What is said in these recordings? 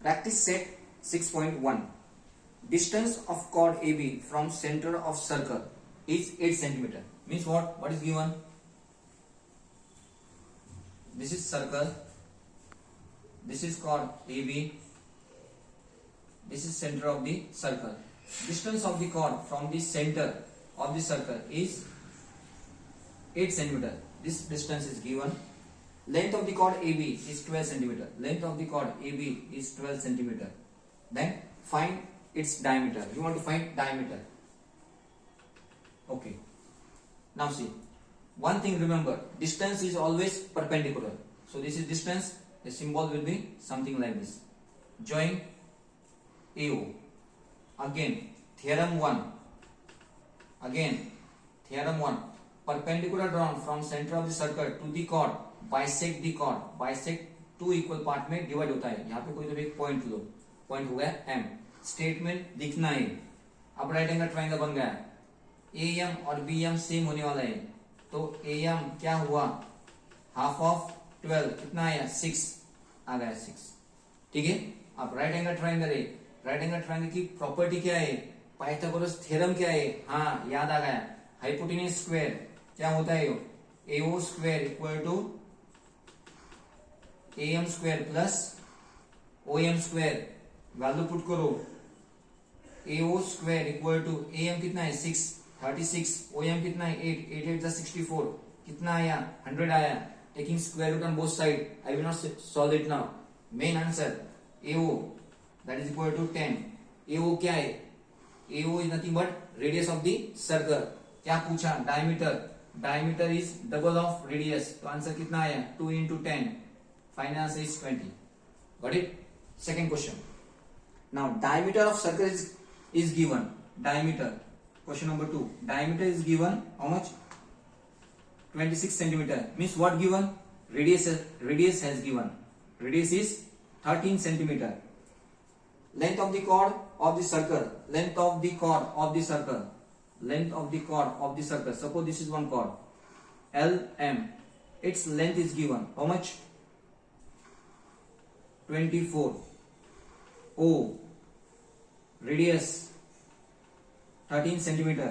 Practice set 6.1. Distance of chord AB from center of circle is 8 centimeter. Means what? What is given? This is circle. This is chord AB. This is center of the circle. Distance of the chord from the center of the circle is 8 centimeter. This distance is given. Length of the chord AB is 12 centimeter. Length of the chord AB is 12 centimeter. Then find its diameter. You want to find diameter. Okay. Now see. One thing remember. Distance is always perpendicular. So this is distance. The symbol will be something like this. Join AO. Again. Theorem 1. Again. Theorem 1. Perpendicular drawn from center of the circle to the chord. Bisect the chord. Bisect two equal part में divide होता है. यहाँ पे कोई तो एक point लो. Point हो गया M. स्टेटमेंट लिखना है. अब राइट एंगल ट्रायंगल बन गया. AM और BM सेम होने वाला है. तो AM क्या हुआ? हाफ ऑफ 12 कितना आया? 6 आ गया 6. ठीक है. अब राइट एंगल ट्रायंगल है. राइट एंगल ट्रायंगल की प्रॉपर्टी क्या है? पाइथागोरस थ्योरम क्या है? हाँ याद आ गया. हाइपोटेन्यूज स्क्वायर क्या होता है? AO square equal to AM square plus OM square. Value put करो. AO square equal to AM कितना है? 6 36. OM कितना है? 8 8 8 64. कितना आया? 100 आया. Taking square root on both side. I will not solve it now. Main answer AO that is equal to 10. AO क्या है? AO is nothing but radius of the circle. क्या पूछा? Diameter. Diameter is double of radius. तो answer कितना आया? 2 into 10. Final answer is 20. Got it? Second question. Now diameter of circle is given. Diameter. Question number 2. Diameter is given. How much? 26 centimeter. Means what given? Radius has given. Radius is 13 centimeter. Length of the chord of the circle. Length of the chord of the circle. Length of the chord of the circle. Suppose this is one chord. LM. Its length is given. How much? 24. O. Radius 13 centimeter.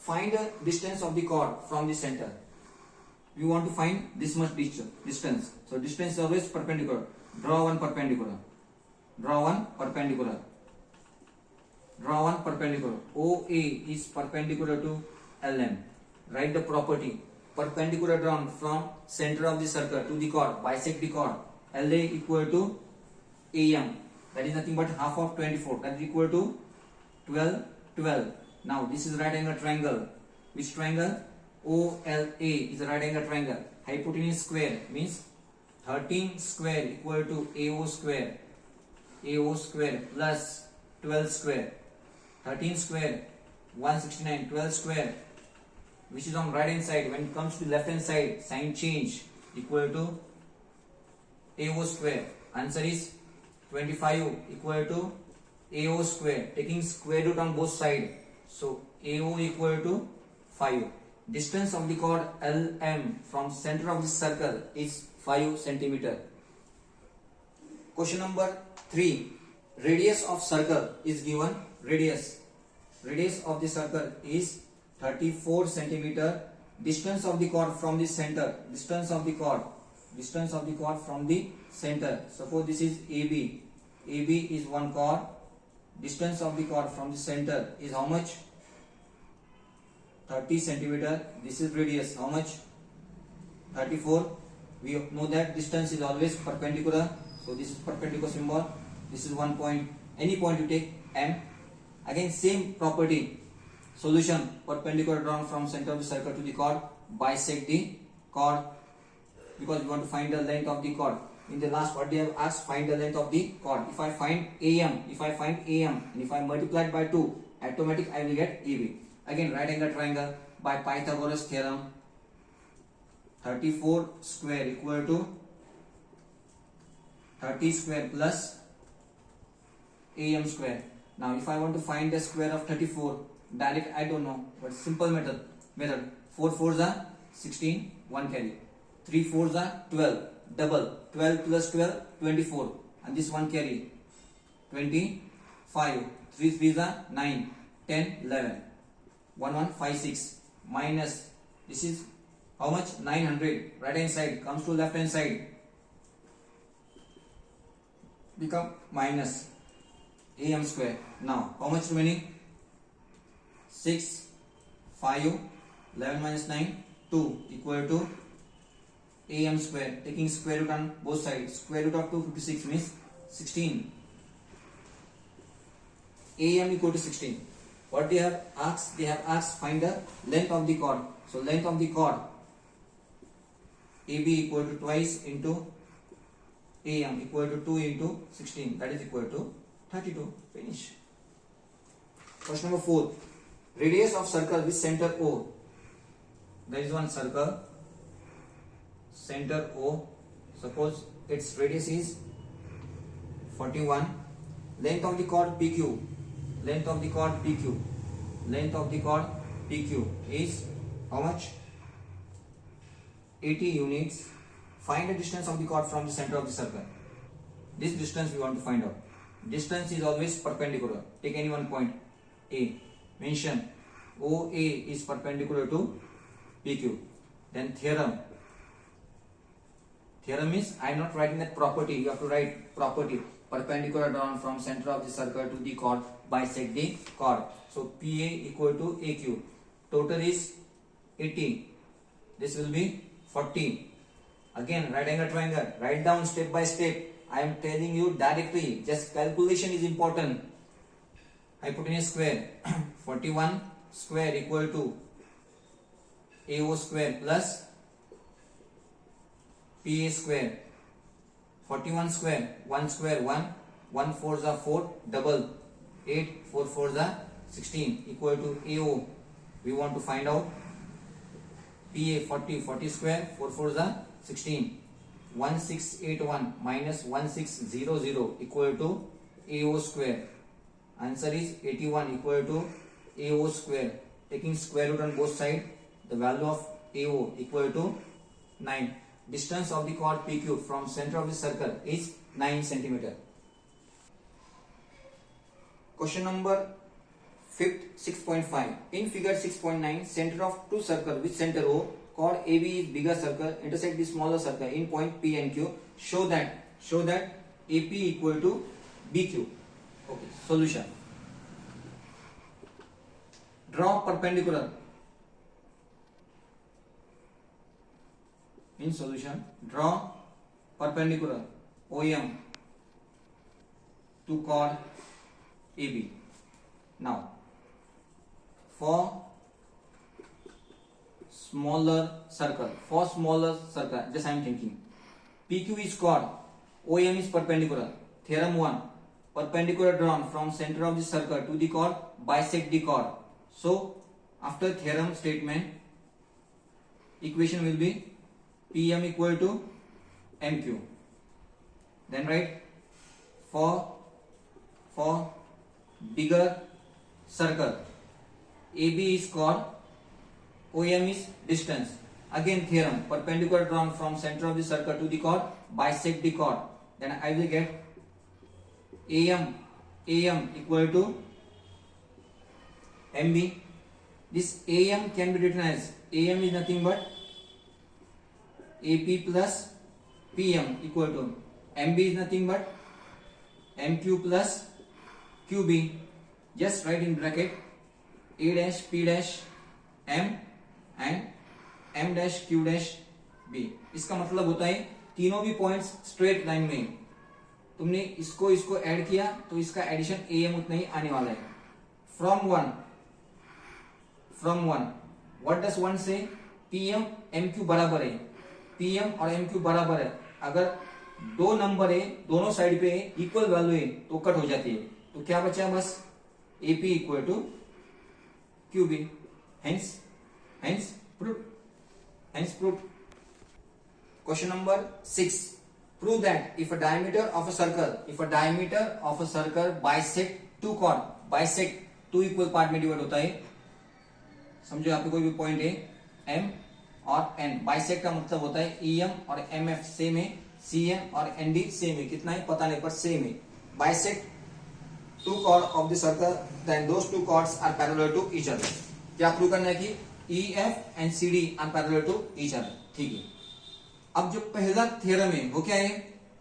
Find the distance of the chord from the center. You want to find this much distance. So distance is always perpendicular. Draw one perpendicular. Draw one perpendicular. Draw one perpendicular. OA is perpendicular to LM. Write the property. Perpendicular drawn from center of the circle to the chord. Bisect the chord. LA equal to AM. That is nothing but half of 24. That is equal to 12 12. Now this is right angle triangle. Which triangle? OLA is a right angle triangle. Hypotenuse square means 13 square equal to AO square. AO square plus 12 square. 13 square 169. 12 square which is on right hand side. When it comes to left hand side, sign change, equal to AO square. Answer is 25 equal to AO square. Taking square root on both sides. So AO equal to 5. Distance of the chord LM from center of the circle is 5 centimeter. Question number 3. Radius of circle is given. Radius of the circle is 34 centimeter. Distance of the chord from the center. Distance of the chord from the center. Suppose this is AB. AB is one chord. Distance of the chord from the center is how much? 30 centimeter. This is radius. How much? 34. We know that distance is always perpendicular. So this is perpendicular symbol. This is one point. Any point you take M. Again same property. Solution. Perpendicular drawn from center of the circle to the chord. Bisect the chord. Because we want to find the length of the chord. In the last what they have asked, find the length of the chord. If I find AM and if I multiply it by 2, automatic I will get AB. Again right angle triangle by Pythagoras theorem. 34 square equal to 30 square plus AM square. Now if I want to find the square of 34, direct I don't know, but simple method. 4 4s are 16, 1 carry. 3 4s are 12. double 12 plus 12 24 and this one carry 25 3 3s are 9 10 11 1 1 5 6 minus this is how much 900 right hand side comes to left hand side become minus am square. Now how much remaining 6 5 11 minus 9 2 equal to am square. Taking square root on both sides, square root of 256 means 16. Am equal to 16. What they have asked? They have asked find the length of the chord. So length of the chord AB equal to twice into am equal to 2 into 16, that is equal to 32. Finish. Question number 4. Radius of circle with center O. There is one circle, center O. Suppose its radius is 41. Length of the chord PQ. Length of the chord PQ. Length of the chord PQ is how much? 80 units. Find the distance of the chord from the center of the circle. This distance we want to find out. Distance is always perpendicular. Take any one point A. Mention OA is perpendicular to PQ. Then theorem. Theorem is, I am not writing that property. You have to write property. Perpendicular drawn from center of the circle to the chord, bisect the chord. So PA equal to AQ. Total is 80. This will be 40. Again, right angle triangle. Write down step by step. I am telling you directly. Just calculation is important. Hypotenuse square. 41 square equal to AO square plus PA square. 41 square. 1 square 1. 1 4s are 4. Double. 8 4 4s are 16 equal to AO. We want to find out PA 40. 40 square. 4 4s are 16. 1681 minus 1600 equal to AO square. Answer is 81 equal to AO square. Taking square root on both sides, the value of AO equal to 9. Distance of the chord PQ from center of the circle is 9 cm. Question number 5th 6.5. In figure 6.9, center of two circles with center O, chord AB is bigger circle, intersect the smaller circle in point P and Q. Show that AP equal to BQ. Okay, solution. Draw perpendicular. In solution, draw perpendicular OM to chord AB. Now, for smaller circle, just I am thinking, PQ is chord, OM is perpendicular. Theorem 1, perpendicular drawn from center of the circle to the chord, bisect the chord. So, after theorem statement, equation will be PM equal to MQ. Then write for bigger circle, AB is chord, OM is distance. Again theorem, perpendicular drawn from center of the circle to the chord, bisect the chord. Then I will get AM equal to MB. This AM can be written as AM is nothing but AP plus PM equal to MB is nothing but MQ plus QB. Just write in bracket A dash P dash M and M dash Q dash B. इसका मतलब होता है तीनों भी points straight line में तुमने इसको add किया तो इसका एडिशन AM उतना ही आने वाला है. From one what does one से PM MQ बराबर है. PM और MQ बराबर है. अगर दो नंबर है दोनों साइड पे इक्वल वैल्यू है तो कट हो जाती है. तो क्या बचा बस AP equal to QB. Hence proved. Question number 6. Prove that if a diameter of a circle bisect two chord, bisect two equal part में डिवाइड होता है. समझो यहाँ पे कोई भी पॉइंट है M और N. bisect का मतलब होता है EM और MF सेम है CN और ND सेम है, कितना है पता नहीं पर सेम है. Bisect two chord of the circle, then those two chords are parallel to each other. क्या प्रूव करना है कि EF and CD are parallel to each other. ठीक है. अब जो पहला थ्योरम है वो क्या है,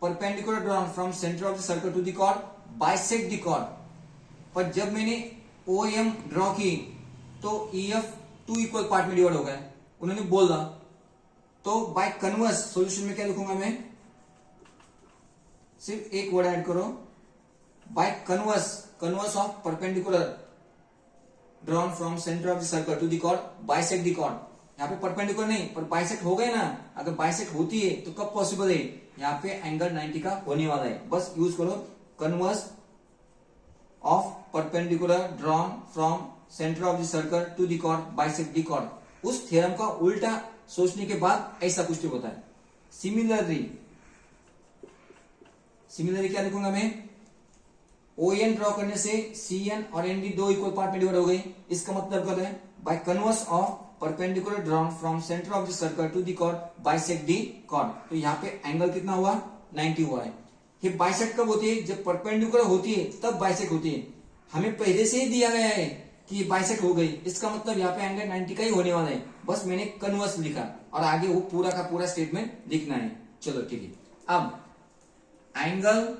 perpendicular drawn from centre of the circle to the chord bisect the chord. पर जब मैंने OM ड्रॉ की तो EF 2 इक्वल पार्ट में डिवाइड हो गया, उन्होंने बोला. तो बाय कन्वर्स सॉल्यूशन में क्या लिखूंगा मैं, सिर्फ एक वर्ड ऐड करो, by converse of perpendicular drawn from centre of the circle to the chord bisect the chord. यहाँ पे परपेंडिकुलर नहीं पर बाइसेक्ट हो गए ना. अगर बाइसेक्ट होती है तो कब पॉसिबल है, यहाँ पे एंगल 90 का होने वाला है. बस यूज करो converse of perpendicular drawn from centre of the circle to the chord bisect the chord. उस थ्योरम का उल्टा सोचने के बाद ऐसा कुछ होता है. सिमिलरली क्या लिखूंगा मैं, ON ड्रॉ करने से CN और ND 2 इक्वल पार्ट में डिवाइड हो गई. इसका मतलब क्या है, by converse of perpendicular drawn from centre of the circle to the chord bisect the chord. तो यहाँ पे एंगल कितना हुआ, 90 हुआ है. ये बाइसेक्ट कब होती है, जब परपेंडिकुलर होती है तब बाइसेक्ट होती है. हमें पहले से ही दिया गया है कि बाइसेक्ट हो गई, इसका मतलब यहाँ पे एंगल 90 का ही होने वाला है. बस मैंने कन्वर्स लिखा और आगे वो पूरा का पूरा स्टेटमेंट लिखना है. चलो ठीक है. अब एंगल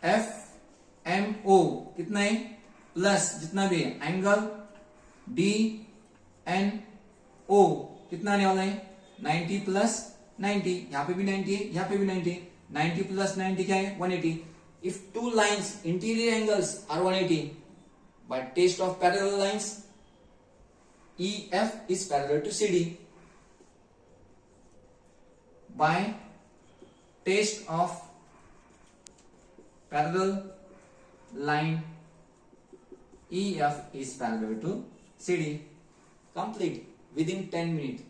FMO कितना है, प्लस जितना भी है एंगल DNO कितना आने वाला है, 90 प्लस 90. यहाँ पे भी 90 है, यहाँ पे भी 90. 90 प्लस 90 क्या है, 180. If two lines interior angles are 180, by test of parallel lines, EF is parallel to CD. By test of parallel line, EF is parallel to CD. Complete within 10 minutes.